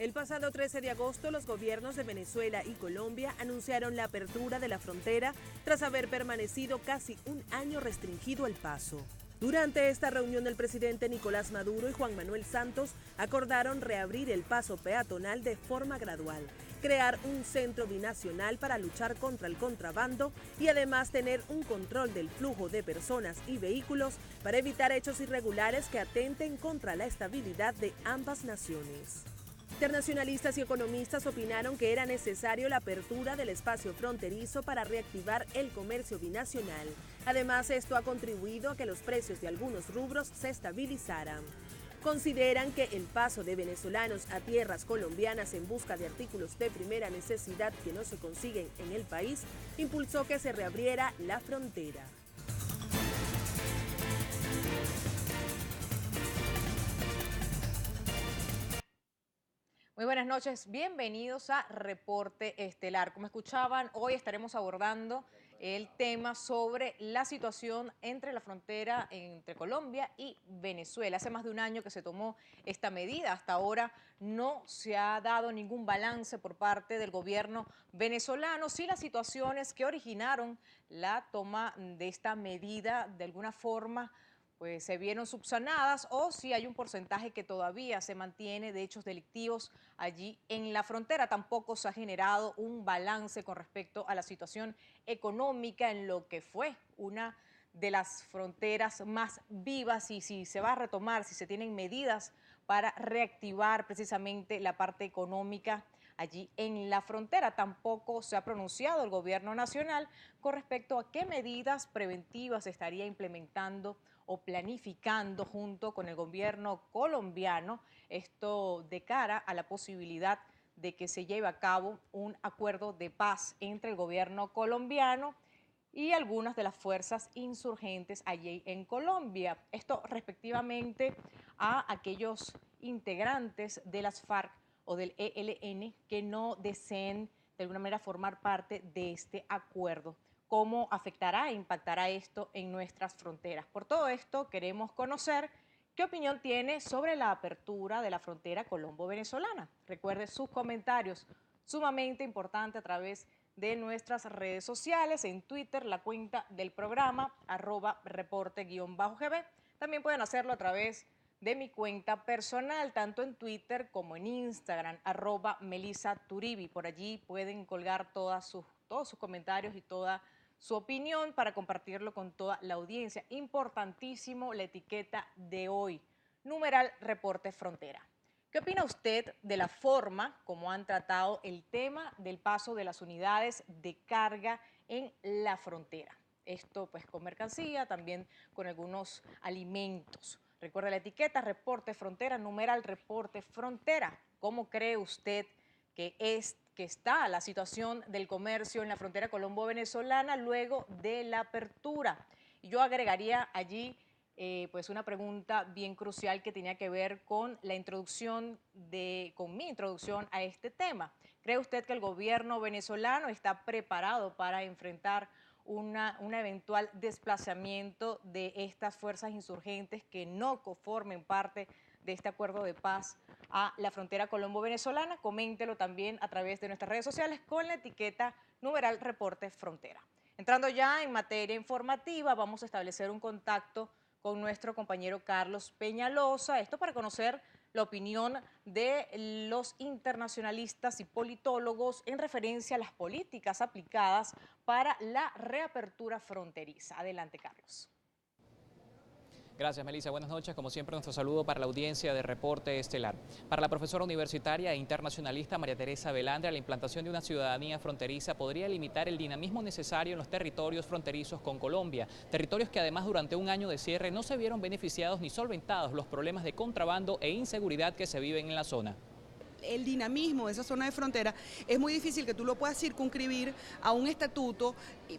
El pasado 13 de agosto, los gobiernos de Venezuela y Colombia anunciaron la apertura de la frontera tras haber permanecido casi un año restringido el paso. Durante esta reunión, el presidente Nicolás Maduro y Juan Manuel Santos acordaron reabrir el paso peatonal de forma gradual, crear un centro binacional para luchar contra el contrabando y además tener un control del flujo de personas y vehículos para evitar hechos irregulares que atenten contra la estabilidad de ambas naciones. Internacionalistas y economistas opinaron que era necesario la apertura del espacio fronterizo para reactivar el comercio binacional. Además, esto ha contribuido a que los precios de algunos rubros se estabilizaran. Consideran que el paso de venezolanos a tierras colombianas en busca de artículos de primera necesidad que no se consiguen en el país impulsó que se reabriera la frontera. Muy buenas noches, bienvenidos a Reporte Estelar. Como escuchaban, hoy estaremos abordando el tema sobre la situación entre la frontera entre Colombia y Venezuela. Hace más de un año que se tomó esta medida. Hasta ahora no se ha dado ningún balance por parte del gobierno venezolano. Sí, las situaciones que originaron la toma de esta medida de alguna forma pues se vieron subsanadas, o si hay un porcentaje que todavía se mantiene de hechos delictivos allí en la frontera. Tampoco se ha generado un balance con respecto a la situación económica en lo que fue una de las fronteras más vivas, y si se va a retomar, si se tienen medidas para reactivar precisamente la parte económica allí en la frontera. Tampoco se ha pronunciado el gobierno nacional con respecto a qué medidas preventivas estaría implementando o planificando junto con el gobierno colombiano, esto de cara a la posibilidad de que se lleve a cabo un acuerdo de paz entre el gobierno colombiano y algunas de las fuerzas insurgentes allí en Colombia. Esto respectivamente a aquellos integrantes de las FARC o del ELN que no deseen de alguna manera formar parte de este acuerdo. ¿Cómo afectará e impactará esto en nuestras fronteras? Por todo esto queremos conocer qué opinión tiene sobre la apertura de la frontera colombo-venezolana. Recuerde sus comentarios, sumamente importante, a través de nuestras redes sociales, en Twitter, la cuenta del programa, @reporte_gb. También pueden hacerlo a través de mi cuenta personal, tanto en Twitter como en Instagram, @melisaturibi. Por allí pueden colgar todos sus comentarios y toda su opinión para compartirlo con toda la audiencia. Importantísimo la etiqueta de hoy, numeral Reporte Frontera. ¿Qué opina usted de la forma como han tratado el tema del paso de las unidades de carga en la frontera? Esto pues con mercancía, también con algunos alimentos. Recuerde la etiqueta Reporte Frontera, numeral Reporte Frontera. ¿Cómo cree usted que está la situación del comercio en la frontera colombo-venezolana luego de la apertura? Y yo agregaría allí pues una pregunta bien crucial que tenía que ver con la introducción con mi introducción a este tema. ¿Cree usted que el gobierno venezolano está preparado para enfrentar un eventual desplazamiento de estas fuerzas insurgentes que no formen parte de este acuerdo de paz a la frontera colombo-venezolana? Coméntelo también a través de nuestras redes sociales con la etiqueta numeral Reporte Frontera. Entrando ya en materia informativa, vamos a establecer un contacto con nuestro compañero Carlos Peñalosa, esto para conocer la opinión de los internacionalistas y politólogos en referencia a las políticas aplicadas para la reapertura fronteriza. Adelante, Carlos. Gracias, Melissa. Buenas noches. Como siempre, nuestro saludo para la audiencia de Reporte Estelar. Para la profesora universitaria e internacionalista María Teresa Velandra, la implantación de una ciudadanía fronteriza podría limitar el dinamismo necesario en los territorios fronterizos con Colombia. Territorios que además durante un año de cierre no se vieron beneficiados ni solventados los problemas de contrabando e inseguridad que se viven en la zona. El dinamismo de esa zona de frontera es muy difícil que tú lo puedas circunscribir a un estatuto,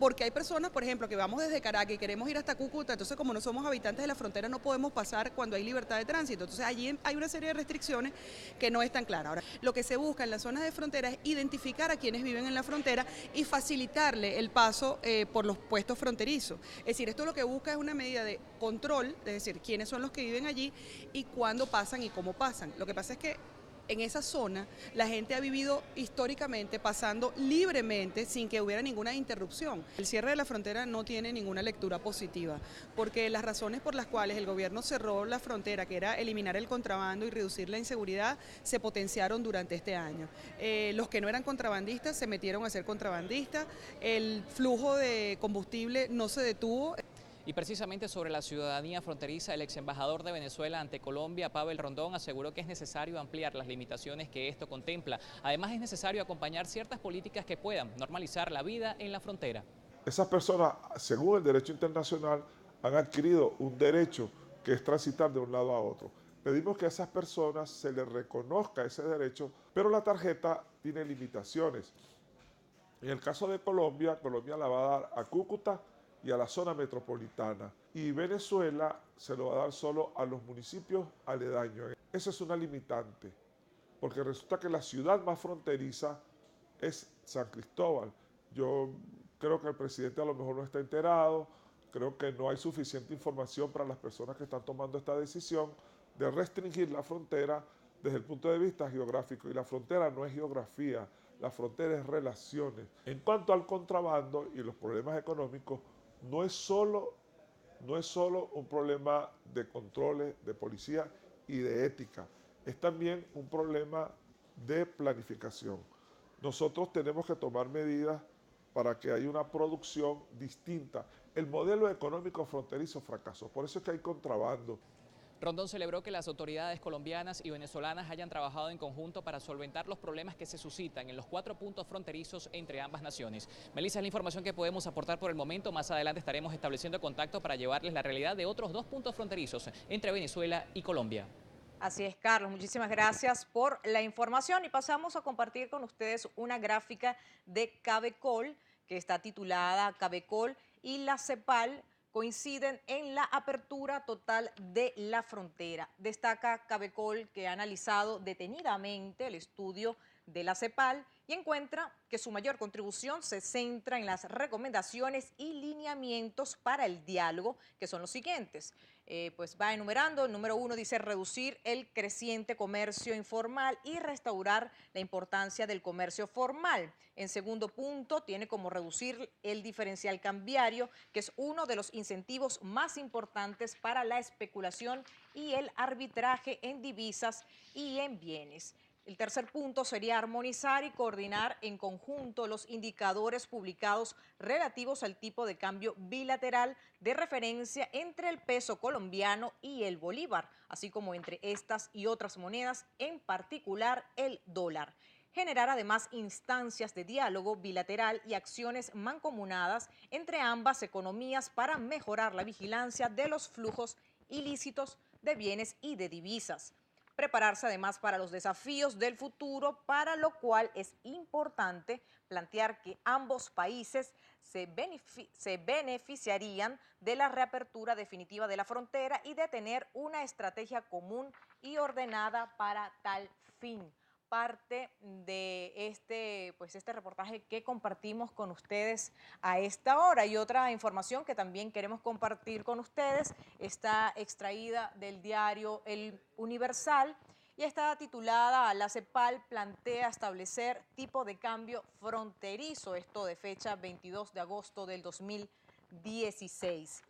porque hay personas, por ejemplo, que vamos desde Caracas y queremos ir hasta Cúcuta, entonces como no somos habitantes de la frontera no podemos pasar cuando hay libertad de tránsito, entonces allí hay una serie de restricciones que no están claras. Ahora, lo que se busca en las zonas de frontera es identificar a quienes viven en la frontera y facilitarle el paso por los puestos fronterizos. Es decir, esto lo que busca es una medida de control, es decir, quiénes son los que viven allí y cuándo pasan y cómo pasan. Lo que pasa es que En esa zona la gente ha vivido históricamente pasando libremente sin que hubiera ninguna interrupción. El cierre de la frontera no tiene ninguna lectura positiva, porque las razones por las cuales el gobierno cerró la frontera, que era eliminar el contrabando y reducir la inseguridad, se potenciaron durante este año. Los que no eran contrabandistas se metieron a ser contrabandistas, el flujo de combustible no se detuvo. Y precisamente sobre la ciudadanía fronteriza, el ex embajador de Venezuela ante Colombia, Pavel Rondón, aseguró que es necesario ampliar las limitaciones que esto contempla. Además, es necesario acompañar ciertas políticas que puedan normalizar la vida en la frontera. Esas personas, según el derecho internacional, han adquirido un derecho que es transitar de un lado a otro. Pedimos que a esas personas se les reconozca ese derecho, pero la tarjeta tiene limitaciones. En el caso de Colombia, Colombia la va a dar a Cúcuta y a la zona metropolitana. Y Venezuela se lo va a dar solo a los municipios aledaños. Esa es una limitante, porque resulta que la ciudad más fronteriza es San Cristóbal. Yo creo que el presidente a lo mejor no está enterado, creo que no hay suficiente información para las personas que están tomando esta decisión de restringir la frontera desde el punto de vista geográfico. Y la frontera no es geografía, la frontera es relaciones. En cuanto al contrabando y los problemas económicos, no es solo un problema de controles, de policía y de ética, es también un problema de planificación. Nosotros tenemos que tomar medidas para que haya una producción distinta. El modelo económico fronterizo fracasó, por eso es que hay contrabando. Rondón celebró que las autoridades colombianas y venezolanas hayan trabajado en conjunto para solventar los problemas que se suscitan en los 4 puntos fronterizos entre ambas naciones. Melissa, es la información que podemos aportar por el momento. Más adelante estaremos estableciendo contacto para llevarles la realidad de otros 2 puntos fronterizos entre Venezuela y Colombia. Así es, Carlos. Muchísimas gracias por la información y pasamos a compartir con ustedes una gráfica de Cabecol que está titulada Cabecol y la CEPAL coinciden en la apertura total de la frontera. Destaca Cabecol que ha analizado detenidamente el estudio de la CEPAL y encuentra que su mayor contribución se centra en las recomendaciones y lineamientos para el diálogo, que son los siguientes. Pues va enumerando. El número 1 dice reducir el creciente comercio informal y restaurar la importancia del comercio formal. En segundo punto, tiene como reducir el diferencial cambiario, que es uno de los incentivos más importantes para la especulación y el arbitraje en divisas y en bienes. El tercer punto sería armonizar y coordinar en conjunto los indicadores publicados relativos al tipo de cambio bilateral de referencia entre el peso colombiano y el bolívar, así como entre estas y otras monedas, en particular el dólar. Generar además instancias de diálogo bilateral y acciones mancomunadas entre ambas economías para mejorar la vigilancia de los flujos ilícitos de bienes y de divisas. Prepararse además para los desafíos del futuro, para lo cual es importante plantear que ambos países se beneficiarían de la reapertura definitiva de la frontera y de tener una estrategia común y ordenada para tal fin. Parte de este reportaje que compartimos con ustedes a esta hora. Y otra información que también queremos compartir con ustedes está extraída del diario El Universal y está titulada La CEPAL plantea establecer tipo de cambio fronterizo, esto de fecha 22 de agosto del 2016.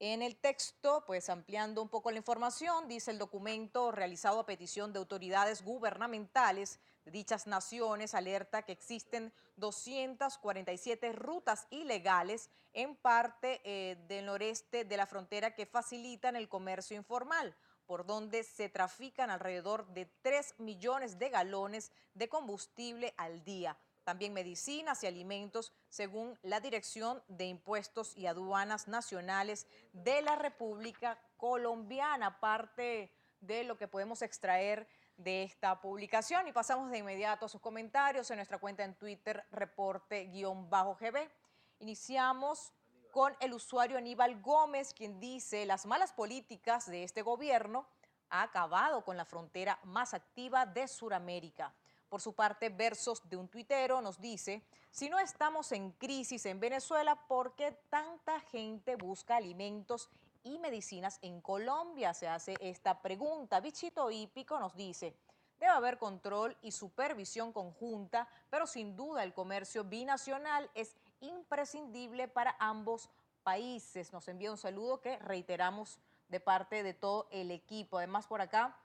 En el texto, pues ampliando un poco la información, dice el documento realizado a petición de autoridades gubernamentales de dichas naciones, alerta que existen 247 rutas ilegales en parte del noreste de la frontera que facilitan el comercio informal, por donde se trafican alrededor de 3 millones de galones de combustible al día. También medicinas y alimentos, según la Dirección de Impuestos y Aduanas Nacionales de la República Colombiana. Parte de lo que podemos extraer de esta publicación. Y pasamos de inmediato a sus comentarios en nuestra cuenta en Twitter, reporte_GB. Iniciamos con el usuario Aníbal Gómez, quien dice: las malas políticas de este gobierno ha acabado con la frontera más activa de Sudamérica. Por su parte, Versos de un tuitero nos dice: si no estamos en crisis en Venezuela, ¿por qué tanta gente busca alimentos y medicinas en Colombia? Se hace esta pregunta. Bichito Hípico nos dice: Debe haber control y supervisión conjunta, pero sin duda el comercio binacional es imprescindible para ambos países. Nos envía un saludo que reiteramos de parte de todo el equipo. Además, por acá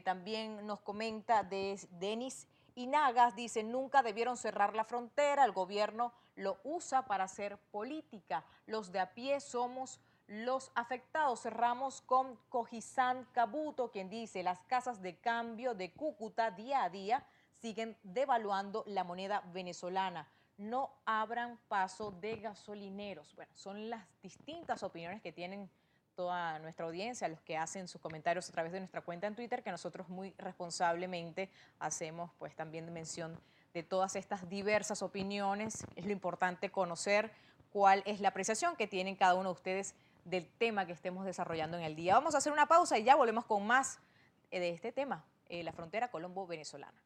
también nos comenta Denis Inagas, dice, nunca debieron cerrar la frontera, el gobierno lo usa para hacer política. Los de a pie somos los afectados. Cerramos con Cojizán Cabuto, quien dice, las casas de cambio de Cúcuta día a día siguen devaluando la moneda venezolana. No abran paso de gasolineros. Bueno, son las distintas opiniones que tienen toda nuestra audiencia, los que hacen sus comentarios a través de nuestra cuenta en Twitter, que nosotros muy responsablemente hacemos pues también mención de todas estas diversas opiniones. Es lo importante conocer cuál es la apreciación que tienen cada uno de ustedes del tema que estemos desarrollando en el día. Vamos a hacer una pausa y ya volvemos con más de este tema, la frontera colombo-venezolana.